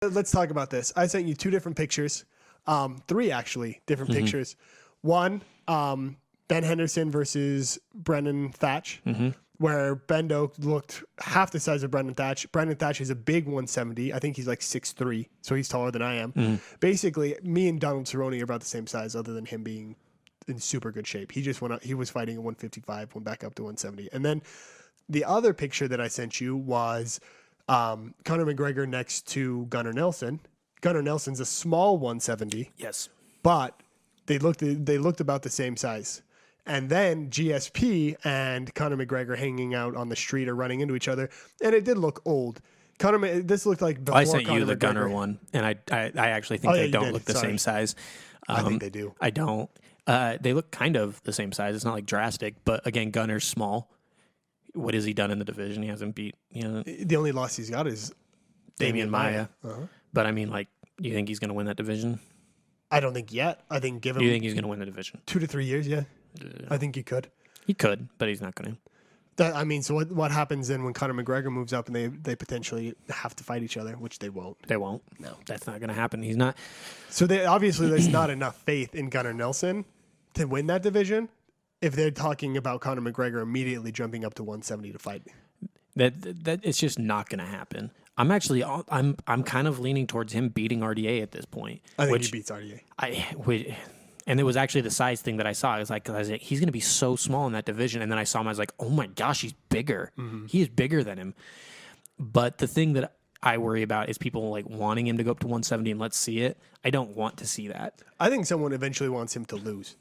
Let's talk about this. I sent you 2 different pictures, 3 actually different pictures. One, Ben Henderson versus Brendan Thatch, where Bendo looked half the size of Brendan Thatch. Brendan Thatch is a big 170. I think he's like 6'3", so he's taller than I am. Basically, me and Donald Cerrone are about the same size, other than him being in super good shape. He just went up, he was fighting at 155, went back up to 170. And then the other picture that I sent you was Conor McGregor next to Gunnar Nelson. Gunnar Nelson's a small 170. Yes. But they looked about the same size. And then GSP and Conor McGregor hanging out on the street or running into each other, and it did look old. This looked like before I sent Conor you the McGregor. Gunner one, and I actually think they don't look the same size. I think they do. I don't. They look kind of the same size. It's not like drastic, but again, Gunner's small. What has he done in the division? He hasn't beat. The only loss he's got is Damian Maia. But I mean, like, do you think he's going to win that division? I don't think yet. I think give him. Do you think he's going to win the division? 2 to 3 years, yeah. I think he could. He could, but he's not going to. I mean, so what happens then when Conor McGregor moves up and they potentially have to fight each other, which they won't? They won't. No, that's not going to happen. He's not. So obviously there's not enough faith in Gunnar Nelson to win that division if they're talking about Conor McGregor immediately jumping up to 170 to fight. That it's just not going to happen. I'm actually I'm kind of leaning towards him beating RDA at this point. I think he beats RDA. And it was actually the size thing that I saw. I was like, he's going to be so small in that division. And then I saw him. I was like, oh my gosh, he's bigger. He is bigger than him. But the thing that I worry about is people like wanting him to go up to 170 and let's see it. I don't want to see that. I think someone eventually wants him to lose.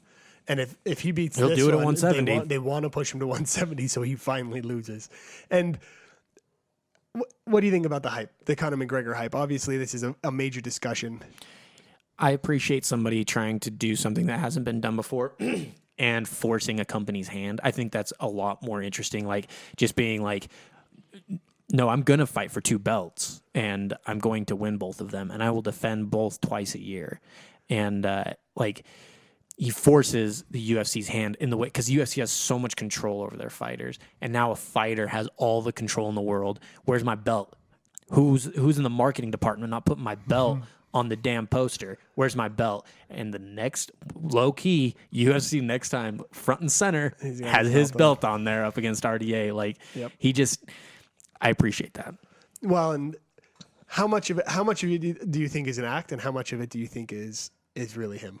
And if he beats He'll this do it at one, 170. They want to push him to 170 so he finally loses. And what do you think about the hype, the Conor McGregor hype? Obviously, this is a major discussion. I appreciate somebody trying to do something that hasn't been done before and forcing a company's hand. I think that's a lot more interesting. Like just being like, no, I'm going to fight for 2 belts and I'm going to win both of them and I will defend both twice a year. And like he forces the UFC's hand in the way because UFC has so much control over their fighters. And now a fighter has all the control in the world. Where's my belt? Who's in the marketing department not putting my belt on the damn poster? Where's my belt? And the next low key UFC next time front and center has his belt on there up against RDA. Like I appreciate that. Well, and how much of it do you think is an act, and how much of it do you think is really him?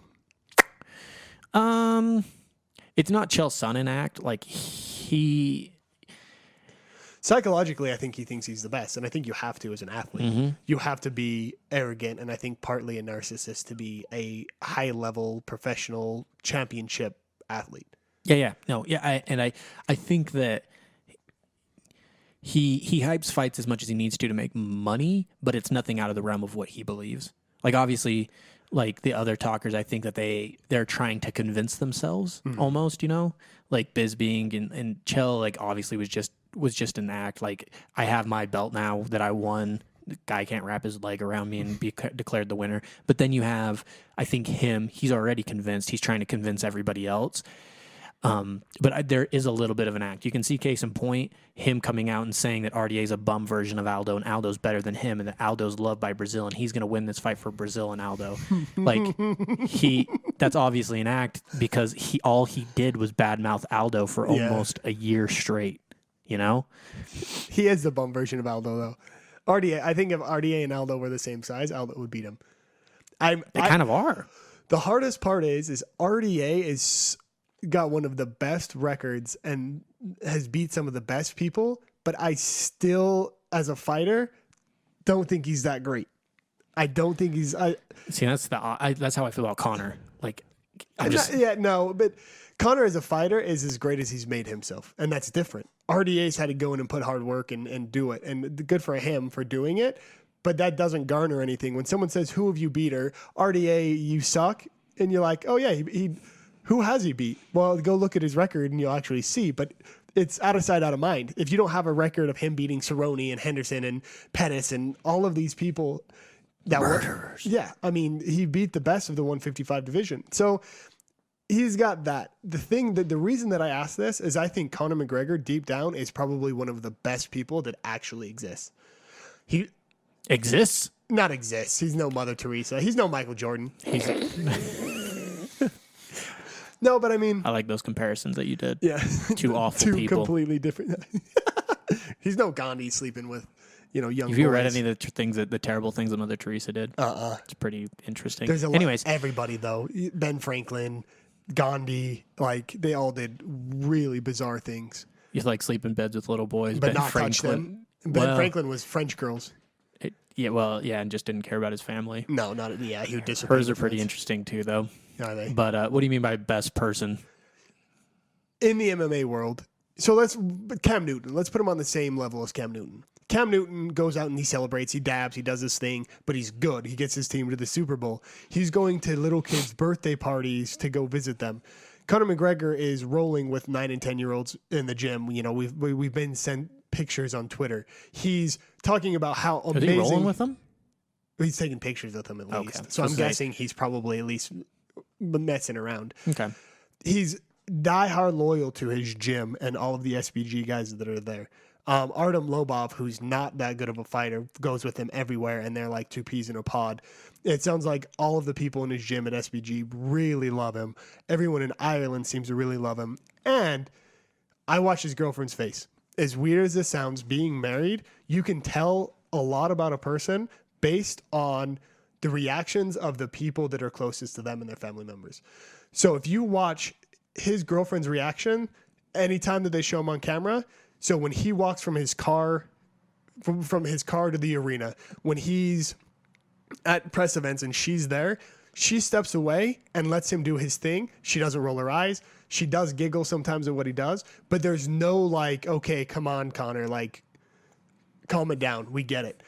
It's not Chael Sonnen act. Like psychologically, I think he thinks he's the best, and I think you have to as an athlete. You have to be arrogant, and I think partly a narcissist to be a high-level professional championship athlete. Yeah. No, yeah, I think that he hypes fights as much as he needs to make money, but it's nothing out of the realm of what he believes. Like, obviously, like the other talkers, I think that they're trying to convince themselves almost, like Bisping and Chael, like obviously was just an act. Like, I have my belt now that I won. The guy can't wrap his leg around me and be declared the winner. But then you have, I think he's already convinced. He's trying to convince everybody else. But there is a little bit of an act. You can see case in point, him coming out and saying that RDA is a bum version of Aldo and Aldo's better than him and that Aldo's loved by Brazil and he's going to win this fight for Brazil and Aldo. Like that's obviously an act because all he did was badmouth Aldo for almost a year straight, He is the bum version of Aldo though. RDA, I think if RDA and Aldo were the same size, Aldo would beat him. They kind of are. The hardest part is RDA is got one of the best records and has beat some of the best people, but I still, as a fighter, don't think he's that great. I don't think he's. See, that's how I feel about Conor. Like, but Conor as a fighter is as great as he's made himself, and that's different. RDA's had to go in and put hard work and do it, and good for him for doing it, but that doesn't garner anything. When someone says, "Who have you beat?" or "RDA, you suck," and you're like, "Oh yeah, he who has he beat?" Well, go look at his record and you'll actually see, but it's out of sight, out of mind. If you don't have a record of him beating Cerrone and Henderson and Pettis and all of these people that murderers. I mean, he beat the best of the 155 division. So he's got that. The reason that I asked this is I think Conor McGregor deep down is probably one of the best people that actually exists. He exists? Not exists. He's no Mother Teresa. He's no Michael Jordan. No, but I mean, I like those comparisons that you did. yeah, Two awful two people. completely different. He's no Gandhi sleeping with, young. Have you read boys. any of the terrible things that Mother Teresa did? It's pretty interesting. There's Anyways, everybody though. Ben Franklin, Gandhi, like they all did really bizarre things. you like sleep in beds with little boys, But Ben not touch them. Ben Franklin was French girls. And just didn't care about his family. No, not yeah. He would disappear. Hers are pretty interesting too, though. Are they? But what do you mean by best person? In the MMA world, so Cam Newton. Let's put him on the same level as Cam Newton. Cam Newton goes out and he celebrates, he dabs, he does his thing, but he's good. He gets his team to the Super Bowl. He's going to little kids' birthday parties to go visit them. Conor McGregor is rolling with 9 and 10-year-olds in the gym. We've been sent pictures on Twitter. He's talking about how amazing. Is he rolling with them? He's taking pictures with them at least. Okay. So I'm guessing he's probably at least messing around. Okay. He's diehard loyal to his gym and all of the SBG guys that are there. Artem Lobov, who's not that good of a fighter, goes with him everywhere, and they're like two peas in a pod. It sounds like all of the people in his gym at SBG really love him. Everyone in Ireland seems to really love him. And I watch his girlfriend's face. As weird as this sounds, being married, you can tell a lot about a person based on the reactions of the people that are closest to them and their family members. So if you watch his girlfriend's reaction anytime that they show him on camera, so when he walks from his car, from his car to the arena, when he's at press events and she's there, she steps away and lets him do his thing. She doesn't roll her eyes. She does giggle sometimes at what he does, but there's no like, okay, come on, Connor, like, calm it down. We get it.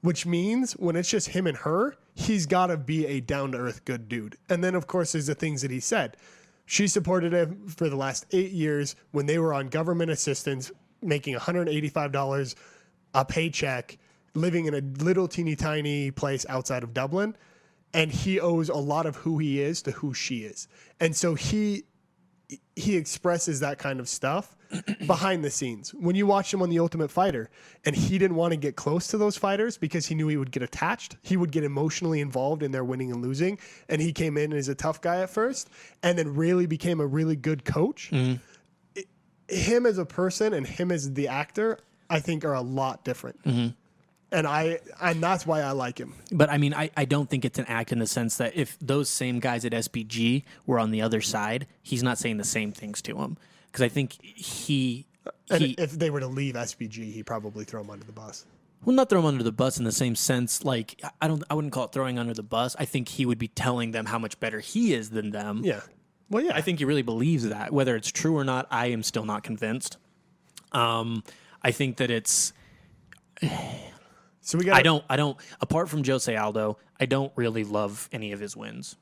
Which means when it's just him and her, he's got to be a down-to-earth good dude. And then, of course, there's the things that he said. She supported him for the last 8 years when they were on government assistance, making $185 a paycheck, living in a little teeny tiny place outside of Dublin. And he owes a lot of who he is to who she is. And so he expresses that kind of stuff behind the scenes. When you watch him on The Ultimate Fighter, and he didn't want to get close to those fighters because he knew he would get attached. He would get emotionally involved in their winning and losing. And he came in as a tough guy at first and then really became a really good coach. Mm-hmm. Him as a person and him as the actor, I think, are a lot different. Mm-hmm. And that's why I like him. But I mean, I don't think it's an act in the sense that if those same guys at SBG were on the other side, he's not saying the same things to him. Because I think if they were to leave SBG, he'd probably throw him under the bus. Well, not throw him under the bus in the same sense. Like I wouldn't call it throwing under the bus. I think he would be telling them how much better he is than them. Yeah. Well, yeah. I think he really believes that. Whether it's true or not, I am still not convinced. I think that it's. So we got. I don't. Apart from Jose Aldo, I don't really love any of his wins.